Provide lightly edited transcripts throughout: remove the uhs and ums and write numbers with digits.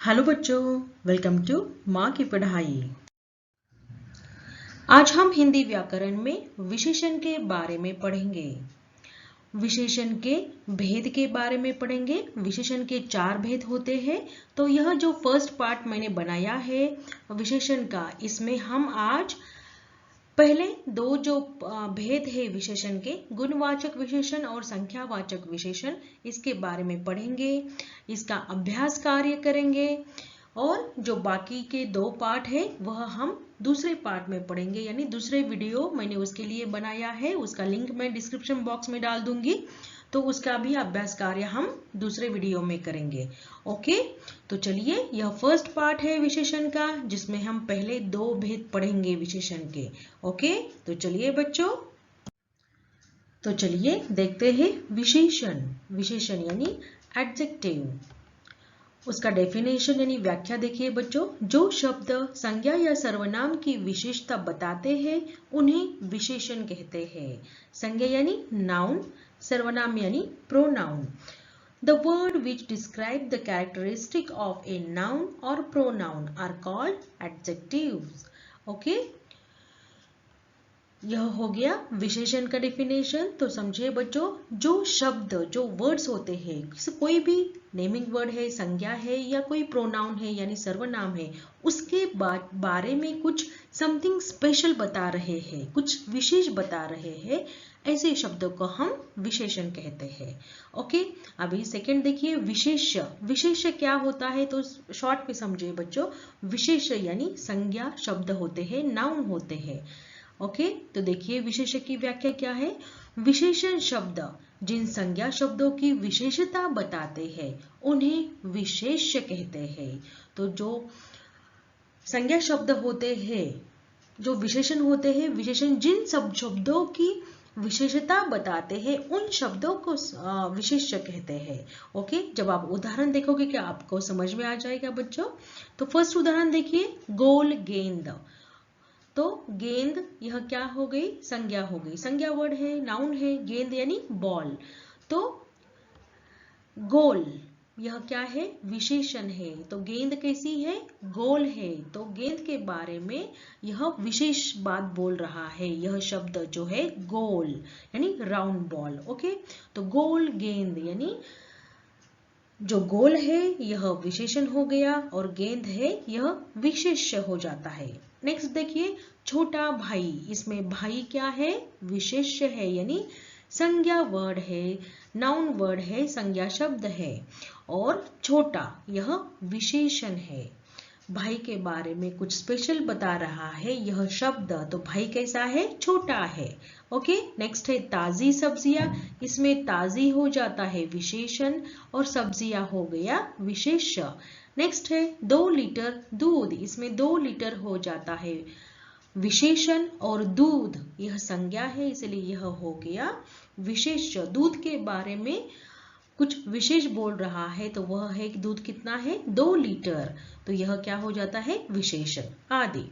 Hello बच्चों, welcome to माँ की पढ़ाई। आज हम हिंदी व्याकरण में विशेषण के बारे में पढ़ेंगे। विशेषण के भेद के बारे में पढ़ेंगे। विशेषण के 4 भेद होते हैं। तो यह जो फर्स्ट पार्ट मैंने बनाया है विशेषण का, इसमें हम आज पहले दो जो भेद है विशेषण के, गुणवाचक विशेषण और संख्यावाचक विशेषण, इसके बारे में पढ़ेंगे। इसका अभ्यास कार्य करेंगे और जो बाकी के 2 पार्ट है वह हम दूसरे पार्ट में पढ़ेंगे, यानी दूसरे वीडियो मैंने उसके लिए बनाया है, उसका लिंक मैं डिस्क्रिप्शन बॉक्स में डाल दूंगी। तो उसका भी अभ्यास कार्य हम दूसरे वीडियो में करेंगे। ओके, तो चलिए, यह फर्स्ट पार्ट है विशेषण का, जिसमें हम पहले 2 भेद पढ़ेंगे विशेषण के। ओके, तो चलिए बच्चों, तो चलिए देखते हैं विशेषण। विशेषण यानी एडजेक्टिव, उसका डेफिनेशन यानी व्याख्या देखिए बच्चों। जो शब्द संज्ञा या सर्वनाम की विशेषता बताते हैं उन्हें विशेषण कहते हैं। संज्ञा यानी नाउन, सर्वनाम यानी pronoun. The word which describe the characteristic of a noun or pronoun are called adjectives. Okay? यह हो गया विशेषण का डेफिनेशन। तो समझिए बच्चों, जो शब्द, जो वर्ड्स होते हैं, कोई भी नेमिंग वर्ड है, संज्ञा है या कोई प्रोनाउन है यानी सर्वनाम है, उसके बारे में कुछ समथिंग स्पेशल बता रहे हैं, कुछ विशेष बता रहे हैं, ऐसे शब्दों को हम विशेषण कहते हैं। ओके, अभी सेकंड देखिए, विशेष्य। विशेष्य क्या होता है तो शॉर्ट में समझिए बच्चों। विशेष्य यानी संज्ञा शब्द होते हैं, नाउन होते हैं। ओके, तो देखिए विशेष्य की व्याख्या क्या है। विशेषण शब्द जिन संज्ञा शब्दों की विशेषता बताते हैं उन्हें विशेष्य कहते हैं। तो जो संज्ञा शब्द होते हैं, जो विशेषण होते हैं, विशेषण जिन सब शब्दों की विशेषता बताते हैं उन शब्दों को विशेष्य कहते हैं। ओके, जब आप उदाहरण देखोगे क्या आपको समझ में आ जाएगा बच्चों। तो फर्स्ट उदाहरण देखिए, गोल गेंद। तो गेंद यह क्या हो गई, संज्ञा हो गई, संज्ञा वर्ड है, नाउन है, गेंद यानी बॉल। तो गोल यह क्या है, विशेषण है। तो गेंद कैसी है, गोल है। तो गेंद के बारे में यह विशेष बात बोल रहा है, यह शब्द जो है गोल यानी राउंड बॉल। ओके, तो गोल गेंद यानी जो गोल है यह विशेषण हो गया और गेंद है यह विशेष्य हो जाता है। नेक्स्ट देखिए, छोटा भाई। इसमें भाई क्या है, विशेष्य है यानी संज्ञा वर्ड है, नाउन वर्ड है, संज्ञा शब्द है। और छोटा यह विशेषण है। भाई के बारे में कुछ स्पेशल बता रहा है यह शब्द। तो भाई कैसा है, छोटा है। ओके, नेक्स्ट है ताजी सब्जियां। इसमें ताजी हो जाता है विशेषण और सब्जियां हो गया विशेष्य। नेक्स्ट है 2 लीटर दूध। इसमें 2 लीटर हो जाता है विशेषण और दूध यह संज्ञा है, इसलिए यह हो गया विशेष्य। दूध के बारे में कुछ विशेष बोल रहा है तो वह है कि दूध कितना है, 2 लीटर। तो यह क्या हो जाता है, विशेषण आदि।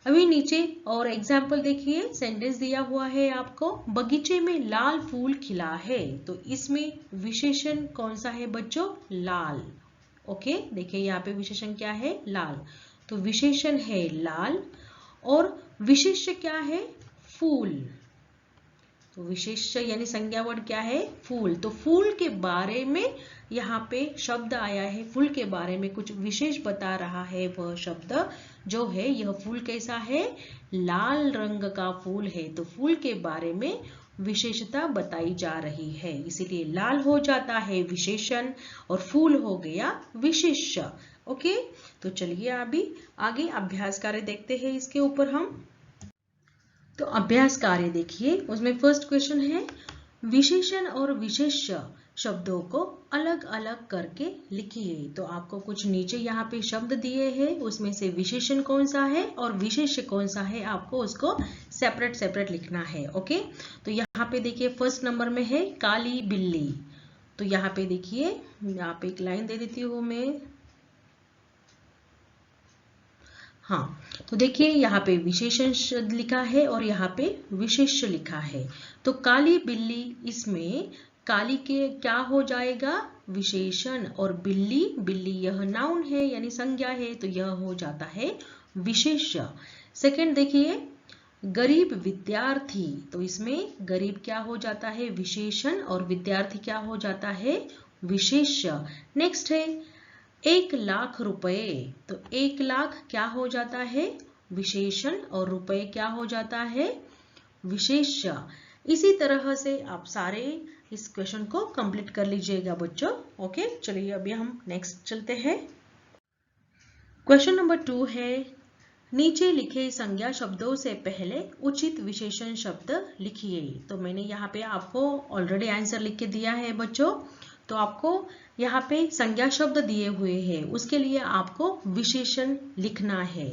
अभी नीचे और एग्जाम्पल देखिए, सेंटेंस दिया हुआ है आपको, बगीचे में लाल फूल खिला है। तो इसमें विशेषण कौन सा है बच्चों, लाल। ओके, देखिए यहाँ पे विशेषण क्या है, लाल। तो विशेषण है लाल और विशेष्य क्या है, फूल। तो विशेष्य यानी संज्ञा वर्ड क्या है, फूल। तो फूल के बारे में यहाँ पे शब्द आया है, फूल के बारे में कुछ विशेष बता रहा है। वह शब्द जो है, यह फूल कैसा है, लाल रंग का फूल है। तो फूल के बारे में विशेषता बताई जा रही है, इसीलिए लाल हो जाता है विशेषण और फूल हो गया विशेष्य। ओके, तो चलिए अभी आगे अभ्यास कार्य देखते हैं इसके ऊपर हम। तो अभ्यास कार्य देखिए, उसमें फर्स्ट क्वेश्चन है, विशेषण और विशेष्य शब्दों को अलग अलग करके लिखिए। तो आपको कुछ नीचे यहाँ पे शब्द दिए हैं, उसमें से विशेषण कौन सा है और विशेष्य कौन सा है, आपको उसको सेपरेट सेपरेट लिखना है। ओके, तो यहाँ पे देखिए फर्स्ट नंबर में है काली बिल्ली। तो यहाँ पे देखिए, यहाँ पे एक लाइन दे देती हूँ मैं। हाँ, तो देखिए यहाँ पे विशेषण शब्द लिखा है और यहाँ पे विशेष्य लिखा है। तो काली बिल्ली, इसमें काली के क्या हो जाएगा, विशेषण, और बिल्ली, बिल्ली यह नाउन है यानी संज्ञा है, तो यह हो जाता है विशेष्य। सेकंड देखिए, गरीब विद्यार्थी, तो इसमें गरीब क्या हो जाता है विशेषण, और विद्यार्थी क्या हो जाता है विशेष्य। नेक्स्ट है 1,00,000 रुपए, तो 1,00,000 क्या हो जाता है विशेषण, और रुपए क्या हो जाता है विशेष्य। इसी तरह से आप सारे इस क्वेश्चन को कंप्लीट कर लीजिएगा बच्चों। ओके, चलिए अभी हम नेक्स्ट चलते हैं। क्वेश्चन नंबर 2 है, नीचे लिखे संज्ञा शब्दों से पहले उचित विशेषण शब्द लिखिए। तो मैंने यहाँ पे आपको ऑलरेडी आंसर लिख के दिया है बच्चों। तो आपको यहाँ पे संज्ञा शब्द दिए हुए हैं, उसके लिए आपको विशेषण लिखना है।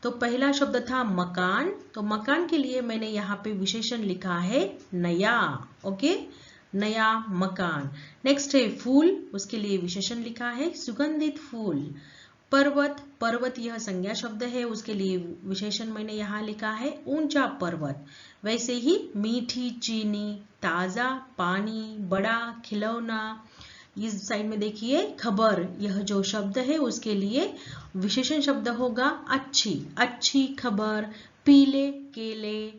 तो पहला शब्द था मकान, तो मकान के लिए मैंने यहाँ पे विशेषण लिखा है नया। ओके, नया मकान। नेक्स्ट है फूल, उसके लिए विशेषण लिखा है सुगंधित फूल। पर्वत, पर्वत यह संज्ञा शब्द है, उसके लिए विशेषण मैंने यहाँ लिखा है ऊंचा पर्वत। वैसे ही मीठी चीनी, ताजा पानी, बड़ा खिलौना। इस साइड में देखिए खबर, यह जो शब्द है उसके लिए विशेषण शब्द होगा अच्छी, अच्छी खबर। पीले केले,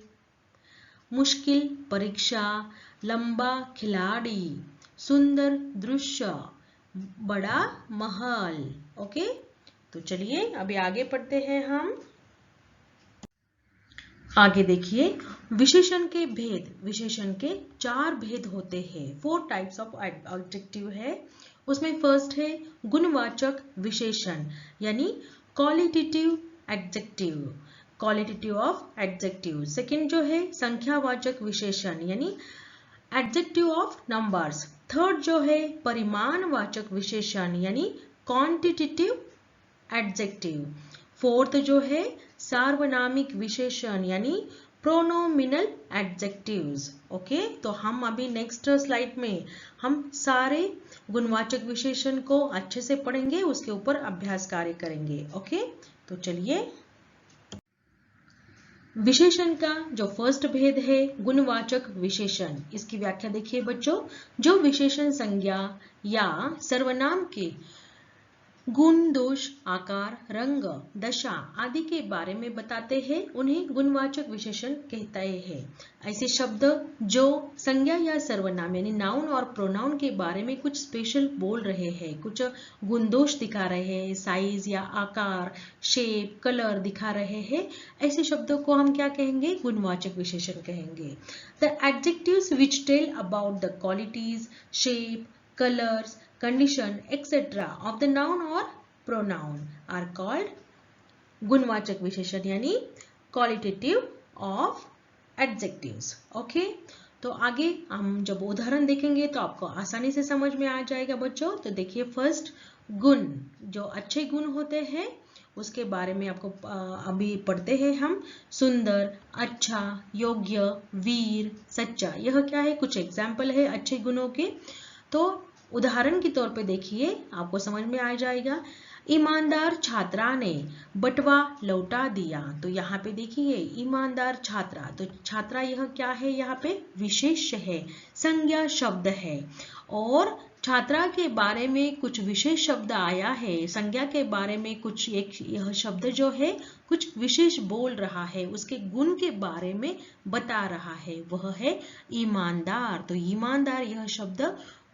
मुश्किल परीक्षा, लंबा खिलाड़ी, सुंदर दृश्य, बड़ा महल। ओके, तो चलिए अभी आगे पढ़ते हैं हम। आगे देखिए, विशेषण के भेद, विशेषण के 4 भेद होते हैं। 4 टाइप्स ऑफ एडजेक्टिव है। उसमें फर्स्ट है गुणवाचक विशेषण यानी qualitative adjective, qualitative of adjective. Second जो है संख्यावाचक विशेषण यानी एडजेक्टिव ऑफ नंबर्स। थर्ड जो है परिमाणवाचक विशेषण यानी क्वांटिटेटिव एडजेक्टिव। फोर्थ जो है सार्वनामिक विशेषण यानी प्रोनोमिनल एडजेक्टिव्स। ओके, तो हम अभी नेक्स्ट स्लाइड में हम सारे गुणवाचक विशेषण को अच्छे से पढ़ेंगे, उसके ऊपर अभ्यास कार्य करेंगे। ओके, तो चलिए, विशेषण का जो फर्स्ट भेद है गुणवाचक विशेषण, इसकी व्याख्या देखिए बच्चों। जो विशेषण संज्ञा या सर्वनाम के गुण, दोष, आकार, रंग, दशा आदि के बारे में बताते हैं, उन्हें गुणवाचक विशेषण कहते हैं। ऐसे शब्द जो संज्ञा या सर्वनाम यानी नाउन और प्रोनाउन के बारे में कुछ स्पेशल बोल रहे हैं, कुछ गुण दोष दिखा रहे हैं, साइज या आकार, शेप, कलर दिखा रहे हैं, ऐसे शब्दों को हम क्या कहेंगे गुणवाचक विशेषण कहेंगे। The adjectives which tell about the qualities, shape, colors, condition, etc. of the noun or pronoun are called गुणवाचक विशेषण यानी qualitative of adjectives. Okay? तो आगे हम जब उदाहरण देखेंगे तो आपको आसानी से समझ में आ जाएगा बच्चों। तो देखिए फर्स्ट गुण, जो अच्छे गुण होते हैं उसके बारे में आपको अभी पढ़ते हैं हम। सुंदर, अच्छा, योग्य, वीर, सच्चा, यह क्या है कुछ एग्जाम्पल है अच्छे गुणों के। तो उदाहरण के तौर पे देखिए, आपको समझ में आ जाएगा। ईमानदार छात्रा ने बटवा लौटा दिया, तो यहाँ पे देखिए ईमानदार छात्रा, तो छात्रा यह क्या है यहाँ पे विशेष है, संज्ञा शब्द है। और छात्रा के बारे में कुछ विशेष शब्द आया है, संज्ञा के बारे में कुछ एक यह शब्द जो है कुछ विशेष बोल रहा है, उसके गुण के बारे में बता रहा है, वह है ईमानदार। तो ईमानदार यह शब्द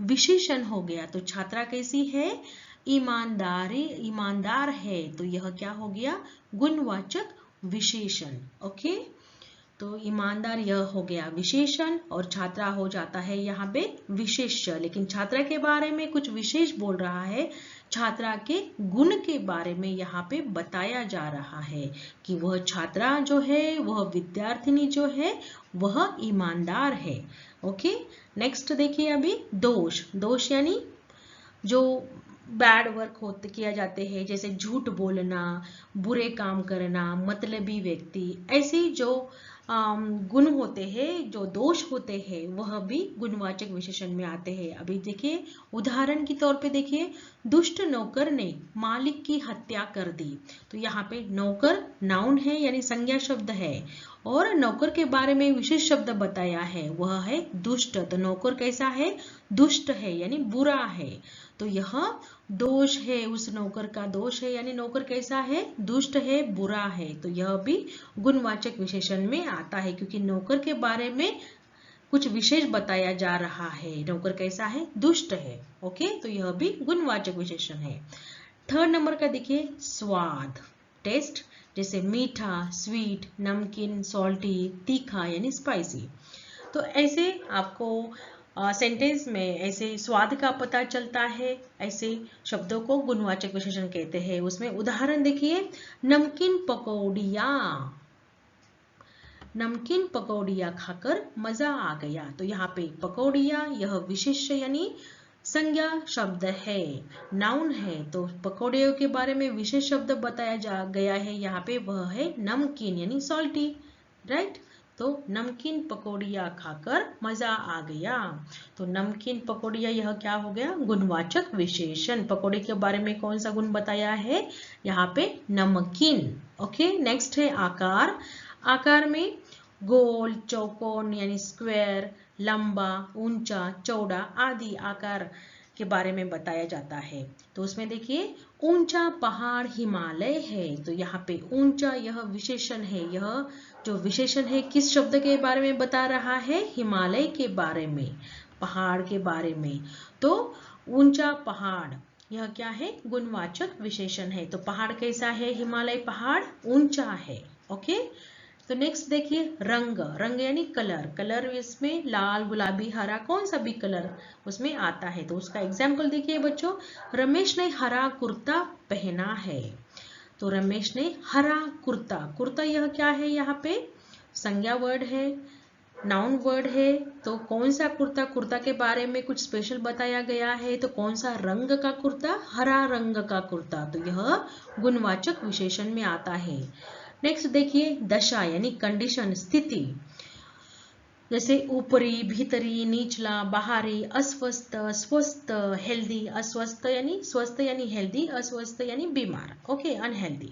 विशेषण हो गया। तो छात्रा कैसी है ईमानदारी, ईमानदार है, तो यह क्या हो गया गुणवाचक विशेषण। ओके, तो ईमानदार यह हो गया विशेषण और छात्रा हो जाता है यहाँ पे विशेष्य। लेकिन छात्रा के बारे में कुछ विशेष बोल रहा है, छात्रा के गुण के बारे में यहाँ पे बताया जा रहा है कि वह छात्रा जो है, वह विद्यार्थिनी जो है वह ईमानदार है। ओके, नेक्स्ट देखिए अभी दोष। दोष यानी जो बैड वर्क होते किया जाते हैं, जैसे झूठ बोलना, बुरे काम करना, मतलबी व्यक्ति, ऐसे जो गुण होते हैं, जो दोष होते हैं, वह भी गुणवाचक विशेषण में आते हैं। अभी देखिए उदाहरण के तौर पे देखिए, दुष्ट नौकर ने मालिक की हत्या कर दी, तो यहाँ पे नौकर नाउन है यानी संज्ञा शब्द है, और नौकर के बारे में विशेष शब्द बताया है, वह है दुष्ट। तो नौकर कैसा है? दुष्ट है यानी बुरा है। तो यह दोष है, उस नौकर का दोष है, यानी नौकर कैसा है? दुष्ट है, बुरा है। तो यह भी गुणवाचक विशेषण में आता है, क्योंकि नौकर के बारे में कुछ विशेष बताया जा रहा है। नौकर कैसा है? दुष्ट है। ओके, तो यह भी गुणवाचक विशेषण है। थर्ड नंबर का देखिए स्वाद, टेस्ट, जैसे मीठा, स्वीट, नमकीन, सॉल्टी, तीखा यानी स्पाइसी। तो ऐसे आपको सेंटेंस में ऐसे स्वाद का पता चलता है, ऐसे शब्दों को गुणवाचक विशेषण कहते हैं। उसमें उदाहरण देखिए, नमकीन पकौड़िया, नमकीन पकौड़िया खाकर मजा आ गया। तो यहाँ पे पकौड़िया यह विशेष्य यानी संज्ञा शब्द है, नाउन है। तो पकौड़ियों के बारे में विशेष शब्द बताया जा गया है यहाँ पे, वह है नमकीन यानी सॉल्टी, राइट। तो नमकीन पकौड़िया खाकर मजा आ गया। तो नमकीन पकौड़िया यह क्या हो गया? गुणवाचक विशेषण। पकौड़े के बारे में कौन सा गुण बताया है? यहाँ पे नमकीन। ओके, नेक्स्ट है आकार। आकार में गोल, चौकोन यानी स्क्वायर, लंबा, ऊंचा, चौड़ा आदि आकार के बारे में बताया जाता है। तो उसमें देखिए, ऊंचा पहाड़ हिमालय है। तो यहाँ पे ऊंचा यह विशेषण है। यह जो विशेषण है किस शब्द के बारे में बता रहा है? हिमालय के बारे में, पहाड़ के बारे में। तो ऊंचा पहाड़ यह क्या है? गुणवाचक विशेषण है। तो पहाड़ कैसा है? हिमालय पहाड़ ऊंचा है। ओके, तो नेक्स्ट देखिए रंग। रंग यानी कलर। कलर इसमें लाल, गुलाबी, हरा, कौन सा भी कलर उसमें आता है। तो उसका एग्जाम्पल देखिए बच्चों, रमेश ने हरा कुर्ता पहना है। तो रमेश ने हरा कुर्ता, कुर्ता यह क्या है? यहाँ पे संज्ञा वर्ड है, नाउन वर्ड है। तो कौन सा कुर्ता? कुर्ता के बारे में कुछ स्पेशल बताया गया है। तो कौन सा रंग का कुर्ता? हरा रंग का कुर्ता। तो यह गुणवाचक विशेषण में आता है। नेक्स्ट देखिए दशा यानी कंडीशन, स्थिति, जैसे ऊपरी, भीतरी, निचला, बाहरी, अस्वस्थ, स्वस्थ, हेल्दी, अस्वस्थ यानी स्वस्थ यानी हेल्दी, अस्वस्थ यानी बीमार, ओके, अनहेल्दी।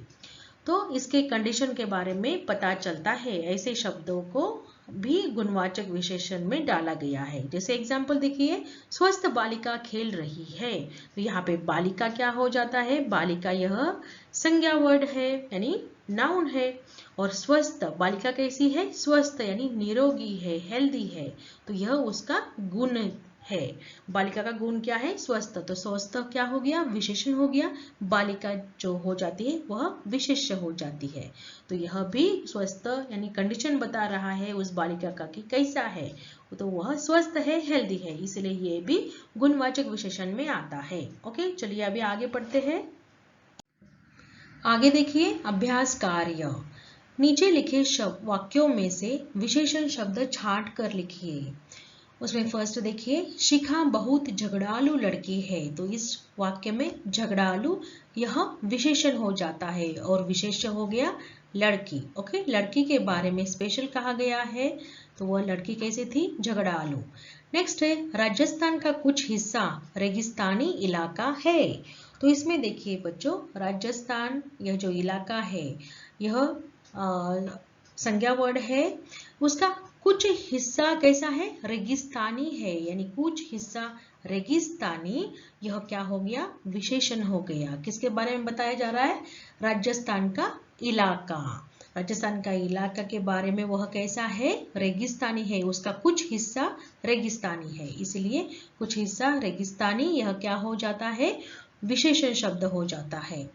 तो इसके कंडीशन के बारे में पता चलता है। ऐसे शब्दों को भी गुणवाचक विशेषण में डाला गया है। जैसे एग्जाम्पल देखिए, स्वस्थ बालिका खेल रही है। तो यहाँ पे बालिका क्या हो जाता है? बालिका यह संज्ञा वर्ड है यानी नाउन है। और स्वस्थ, बालिका कैसी है? स्वस्थ यानी निरोगी है, हेल्दी है। तो यह उसका गुण है। बालिका का गुण क्या है? स्वस्थ। तो स्वस्थ क्या हो गया? विशेषण हो गया। बालिका जो हो जाती है वह विशेष्य हो जाती है। तो यह भी स्वस्थ यानी कंडीशन बता रहा है उस बालिका का कि कैसा है, तो वह स्वस्थ है, हेल्दी है, इसलिए ये भी गुणवाचक विशेषण में आता है। ओके, चलिए अभी आगे पढ़ते हैं। आगे देखिए अभ्यास कार्य। नीचे लिखे वाक्यों में से विशेषण शब्द छांट कर लिखिए। उसमें फर्स्ट देखिए, शिखा बहुत झगड़ालू लड़की है। तो इस वाक्य में झगड़ालू यह विशेषण हो जाता है और विशेष्य हो गया लड़की। ओके, लड़की के बारे में स्पेशल कहा गया है। तो वह लड़की कैसी थी? झगड़ालू। नेक्स्ट है, राजस्थान का कुछ हिस्सा रेगिस्तानी इलाका है। तो इसमें देखिए बच्चों, राजस्थान यह जो इलाका है यह संज्ञा वर्ड है। उसका कुछ हिस्सा कैसा है? रेगिस्तानी है, यानी कुछ हिस्सा रेगिस्तानी, यह क्या हो गया? विशेषण हो गया। किसके बारे में बताया जा रहा है? राजस्थान का इलाका। राजस्थान का इलाका के बारे में वह कैसा है? रेगिस्तानी है, उसका कुछ हिस्सा रेगिस्तानी है, इसलिए कुछ हिस्सा रेगिस्तानी यह क्या हो जाता है? विशेषण शब्द हो जाता है।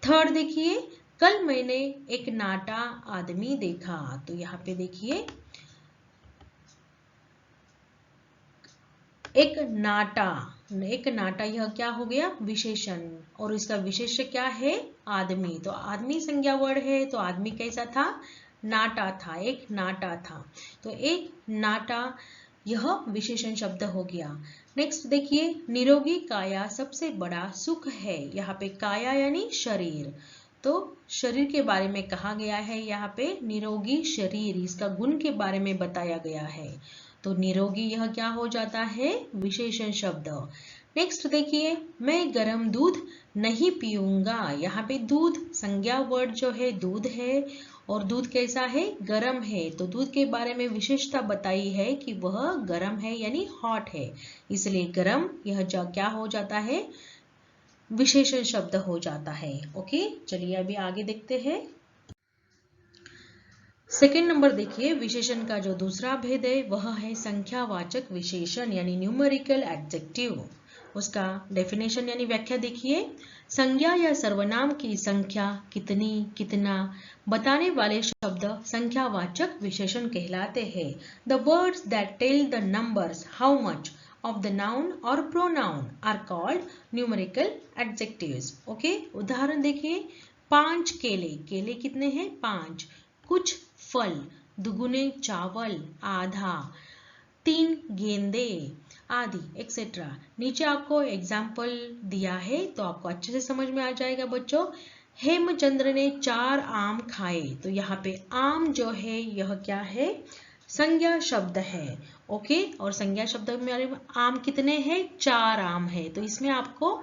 थर्ड देखिए, कल मैंने एक नाटा आदमी देखा। तो यहाँ पे देखिए एक नाटा यह क्या हो गया? विशेषण, और इसका विशेष्य क्या है? आदमी। तो आदमी संज्ञा वर्ड है, तो आदमी कैसा था? नाटा था, एक नाटा था। तो एक नाटा यह विशेषण शब्द हो गया। नेक्स्ट देखिए, निरोगी काया सबसे बड़ा सुख है। यहाँ पे काया यानी शरीर, तो शरीर के बारे में कहा गया है। यहाँ पे निरोगी शरीर, इसका गुण के बारे में बताया गया है। तो निरोगी यह क्या हो जाता है? विशेषण शब्द। नेक्स्ट देखिए, मैं गरम दूध नहीं पीऊंगा। यहाँ पे दूध संज्ञा वर्ड जो है दूध है और दूध कैसा है, गरम है। तो दूध के बारे में विशेषता बताई है कि वह गरम है यानी हॉट है, इसलिए गरम यह क्या हो जाता है, विशेषण शब्द हो जाता है। ओके, चलिए अभी आगे देखते हैं। सेकेंड नंबर देखिए, विशेषण का जो दूसरा भेद है वह है संख्यावाचक विशेषण यानी न्यूमेरिकल एडजेक्टिव। उसका डेफिनेशन यानी व्याख्या देखिए, संज्ञा या सर्वनाम की संख्या, कितनी, कितना बताने वाले शब्द संख्यावाचक विशेषण कहलाते हैं। The words that tell the numbers how much of the noun or pronoun are called numerical adjectives. Okay, उदाहरण देखिए, 5 केले, केले कितने हैं, 5। कुछ फल, दुगुने चावल, आधा, 3 गेंदे आदि एक्सेट्रा। नीचे आपको एग्जाम्पल दिया है तो आपको अच्छे से समझ में आ जाएगा बच्चों। हेमचंद्र ने 4 आम खाए, तो यहाँ पे आम जो है यह क्या है, संज्ञा शब्द है। ओके, और संज्ञा शब्द में आम कितने हैं, 4 आम है। तो इसमें आपको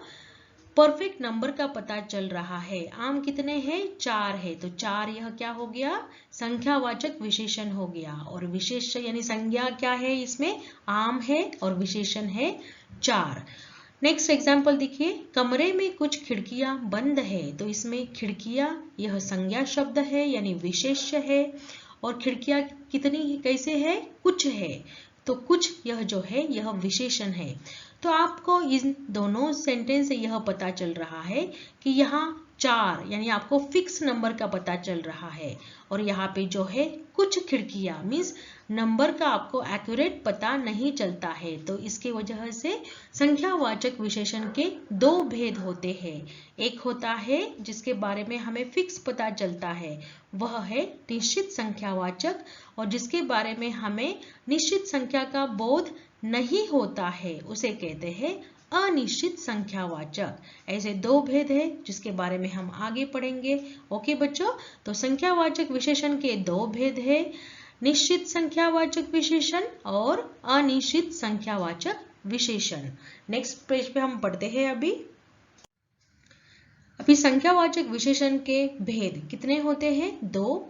परफेक्ट नंबर का पता चल रहा है। आम कितने हैं, 4 है, तो 4 यह क्या हो गया, संख्यावाचक विशेषण हो गया। और विशेष यानी संज्ञा क्या है, इसमें आम है और विशेषण है 4। नेक्स्ट एग्जाम्पल देखिए, कमरे में कुछ खिड़कियां बंद है, तो इसमें खिड़कियां यह संज्ञा शब्द है यानी विशेष्य है। और खिड़कियां कितनी कैसे है, कुछ है, तो कुछ यह जो है यह विशेषण है। तो आपको इन दोनों सेंटेंस से यह पता चल रहा है कि यहाँ 4 यानी आपको फिक्स नंबर का पता चल रहा है, और यहाँ पे जो है कुछ खिड़कियां मीन्स नंबर का आपको एक्यूरेट पता नहीं चलता है। तो इसके वजह से संख्यावाचक विशेषण के 2 भेद होते हैं। एक होता है जिसके बारे में हमें फिक्स पता चलता है, वह है निश्चित संख्यावाचक, और जिसके बारे में हमें निश्चित संख्या का बोध नहीं होता है उसे कहते हैं अनिश्चित संख्यावाचक। ऐसे 2 भेद है जिसके बारे में हम आगे पढ़ेंगे। ओके बच्चों, तो संख्यावाचक विशेषण के 2 भेद है, निश्चित संख्यावाचक विशेषण और अनिश्चित संख्यावाचक विशेषण। नेक्स्ट पेज पे हम पढ़ते हैं। अभी संख्यावाचक विशेषण के भेद कितने होते हैं, 2।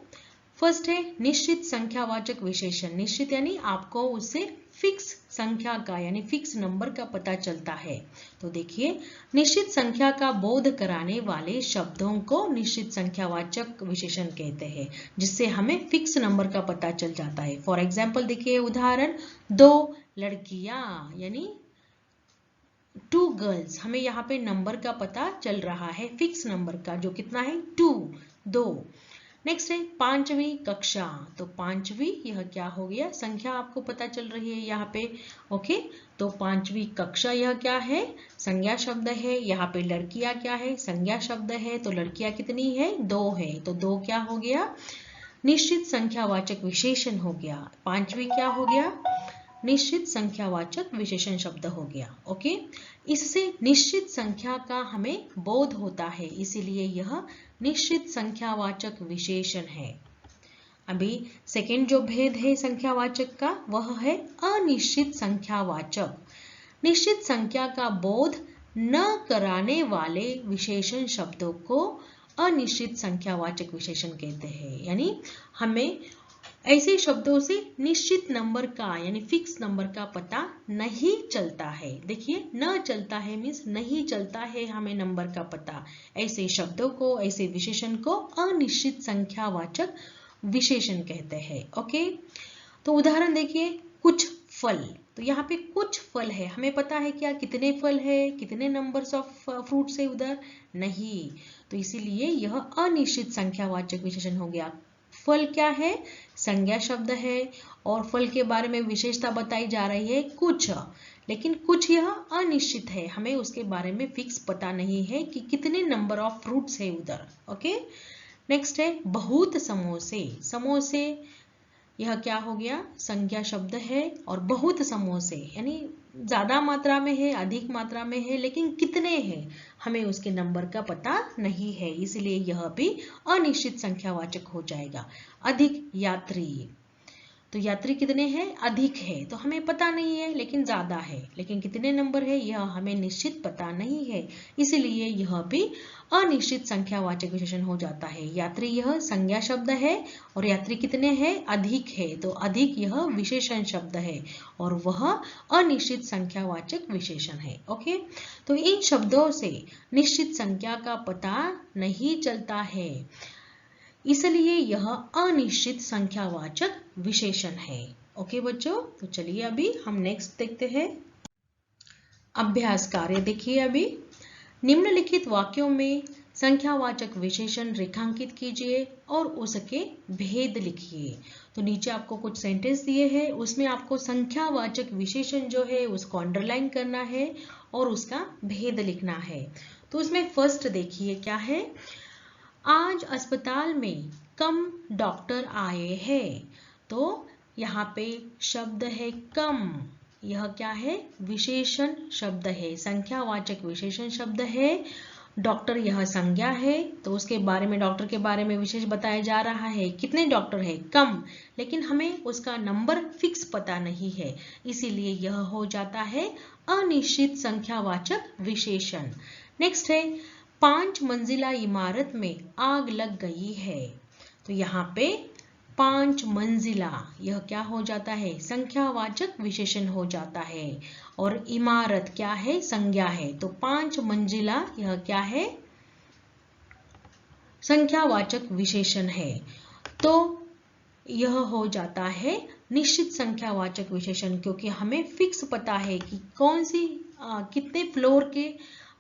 फर्स्ट है निश्चित संख्यावाचक विशेषण। निश्चित यानी आपको उससे फिक्स संख्या का यानी फिक्स नंबर का पता चलता है। तो देखिए, निश्चित संख्या का बोध कराने वाले शब्दों को निश्चित संख्यावाचक विशेषण कहते हैं, जिससे हमें फिक्स नंबर का पता चल जाता है। फॉर एग्जाम्पल देखिए, उदाहरण 2 लड़कियां यानी 2 गर्ल्स, हमें यहाँ पे नंबर का पता चल रहा है, फिक्स नंबर का, जो कितना है 2। नेक्स्ट है 5वीं कक्षा, तो 5वीं यह क्या हो गया, संख्या आपको पता चल रही है यहाँ पे। ओके, तो 5वीं कक्षा यह क्या है, संज्ञा शब्द है। यहाँ पे लड़कियां क्या है, संज्ञा शब्द है, तो लड़कियां कितनी है, 2 है, तो 2 क्या हो गया, निश्चित संख्यावाचक विशेषण हो गया। 5वीं क्या हो गया, निश्चित संख्यावाचक विशेषण शब्द हो गया। ओके, इससे निश्चित संख्या का हमें बोध होता है, इसीलिए यह निश्चित संख्यावाचक विशेषण है। अभी सेकेंड जो भेद है संख्यावाचक का, वह है अनिश्चित संख्यावाचक। निश्चित संख्या का बोध न कराने वाले विशेषण शब्दों को अनिश्चित संख्यावाचक विशेषण कहते हैं। यानी हमें ऐसे शब्दों से निश्चित नंबर का यानी फिक्स नंबर का पता नहीं चलता है। देखिए, न चलता है मीन्स नहीं चलता है हमें नंबर का पता। ऐसे शब्दों को, ऐसे विशेषण को अनिश्चित संख्यावाचक विशेषण कहते हैं। ओके, तो उदाहरण देखिए, कुछ फल, तो यहाँ पे कुछ फल है, हमें पता है क्या कितने फल है, कितने नंबर्स ऑफ फ्रूट्स है उधर, नहीं, तो इसीलिए यह अनिश्चित संख्यावाचक विशेषण हो गया। फल क्या है, संज्ञा शब्द है, और फल के बारे में विशेषता बताई जा रही है कुछ, लेकिन कुछ यह अनिश्चित है, हमें उसके बारे में फिक्स पता नहीं है कि कितने नंबर ऑफ फ्रूट्स है उधर। ओके, नेक्स्ट है बहुत समोसे। समोसे यह क्या हो गया, संज्ञा शब्द है, और बहुत समोसे यानी ज्यादा मात्रा में है, अधिक मात्रा में है, लेकिन कितने हैं हमें उसके नंबर का पता नहीं है, इसलिए यह भी अनिश्चित संख्यावाचक हो जाएगा। अधिक यात्री, तो यात्री कितने हैं, अधिक है, तो हमें पता नहीं है लेकिन ज्यादा है, लेकिन कितने नंबर है यह हमें निश्चित पता नहीं है, इसलिए यह भी अनिश्चित संख्यावाचक विशेषण हो जाता है। यात्री यह संज्ञा शब्द है और यात्री कितने हैं, अधिक है, तो अधिक यह विशेषण शब्द है और वह अनिश्चित संख्यावाचक विशेषण है। ओके, तो इन शब्दों से निश्चित संख्या का पता नहीं चलता है, इसलिए यह अनिश्चित संख्यावाचक विशेषण है। ओके बच्चों, तो चलिए अभी हम नेक्स्ट देखते हैं। अभ्यास कार्य देखिए अभी। निम्नलिखित वाक्यों में संख्यावाचक विशेषण रेखांकित कीजिए और उसके भेद लिखिए। तो नीचे आपको कुछ सेंटेंस दिए हैं, उसमें आपको संख्यावाचक विशेषण जो है उसको अंडरलाइन करना है और उसका भेद लिखना है। तो उसमें फर्स्ट देखिए क्या है, आज अस्पताल में कम डॉक्टर आए हैं। तो यहाँ पे शब्द है कम, यह क्या है, विशेषण शब्द है, संख्यावाचक विशेषण शब्द है। डॉक्टर यह संज्ञा है, तो उसके बारे में, डॉक्टर के बारे में विशेष बताया जा रहा है। कितने डॉक्टर है, कम, लेकिन हमें उसका नंबर फिक्स पता नहीं है, इसीलिए यह हो जाता है अनिश्चित संख्यावाचक विशेषण। नेक्स्ट है 5 मंजिला इमारत में आग लग गई है। तो यहाँ पे 5 मंजिला यह क्या हो जाता है, संख्यावाचक विशेषण हो जाता है और इमारत क्या है, संज्ञा है। तो 5 मंजिला यह क्या है, संख्यावाचक विशेषण है। तो यह हो जाता है निश्चित संख्यावाचक विशेषण, क्योंकि हमें फिक्स पता है कि कौन सी कितने फ्लोर के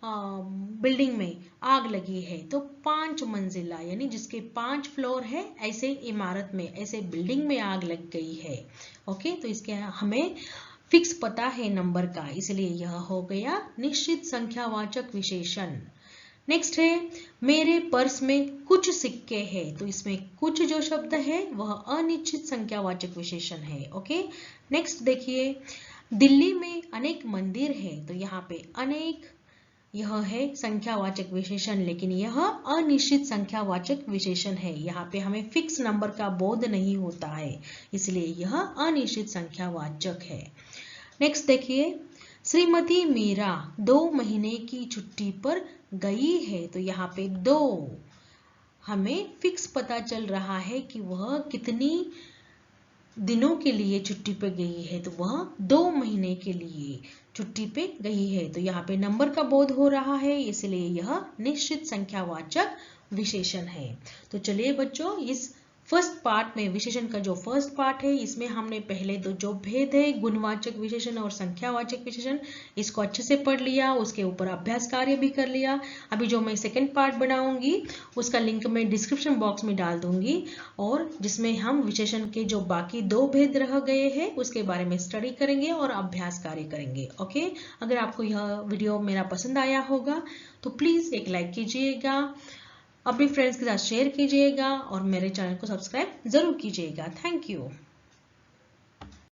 बिल्डिंग में आग लगी है। तो 5 मंजिला यानी जिसके 5 फ्लोर है, ऐसे इमारत में, ऐसे बिल्डिंग में आग लग गई है। ओके, तो इसके हमें फिक्स पता है नंबर का, इसलिए यह हो गया निश्चित संख्यावाचक विशेषण। नेक्स्ट है मेरे पर्स में कुछ सिक्के हैं। तो इसमें कुछ जो शब्द है वह अनिश्चित संख्यावाचक विशेषण है। ओके, नेक्स्ट देखिए, दिल्ली में अनेक मंदिर है। तो यहाँ पे अनेक यह है संख्यावाचक विशेषण, लेकिन यह अनिश्चित संख्यावाचक विशेषण है। यहाँ पे हमें फिक्स नंबर का बोध नहीं होता है, इसलिए यह अनिश्चित संख्यावाचक है। नेक्स्ट देखिए, श्रीमती मीरा 2 महीने की छुट्टी पर गई है। तो यहाँ पे 2 हमें फिक्स पता चल रहा है कि वह कितनी दिनों के लिए छुट्टी पे गई है। तो वह 2 महीने के लिए छुट्टी पे गई है। तो यहाँ पे नंबर का बोध हो रहा है, इसलिए यह निश्चित संख्यावाचक विशेषण है। तो चलिए बच्चों, इस फर्स्ट पार्ट में, विशेषण का जो फर्स्ट पार्ट है, इसमें हमने पहले तो जो भेद है गुणवाचक विशेषण और संख्यावाचक विशेषण, इसको अच्छे से पढ़ लिया, उसके ऊपर अभ्यास कार्य भी कर लिया। अभी जो मैं सेकंड पार्ट बनाऊंगी उसका लिंक मैं डिस्क्रिप्शन बॉक्स में डाल दूंगी, और जिसमें हम विशेषण के जो बाकी 2 भेद रह गए हैं उसके बारे में स्टडी करेंगे और अभ्यास कार्य करेंगे। ओके, अगर आपको यह वीडियो मेरा पसंद आया होगा तो प्लीज एक लाइक कीजिएगा, अपने फ्रेंड्स के साथ शेयर कीजिएगा और मेरे चैनल को सब्सक्राइब जरूर कीजिएगा। Thank you.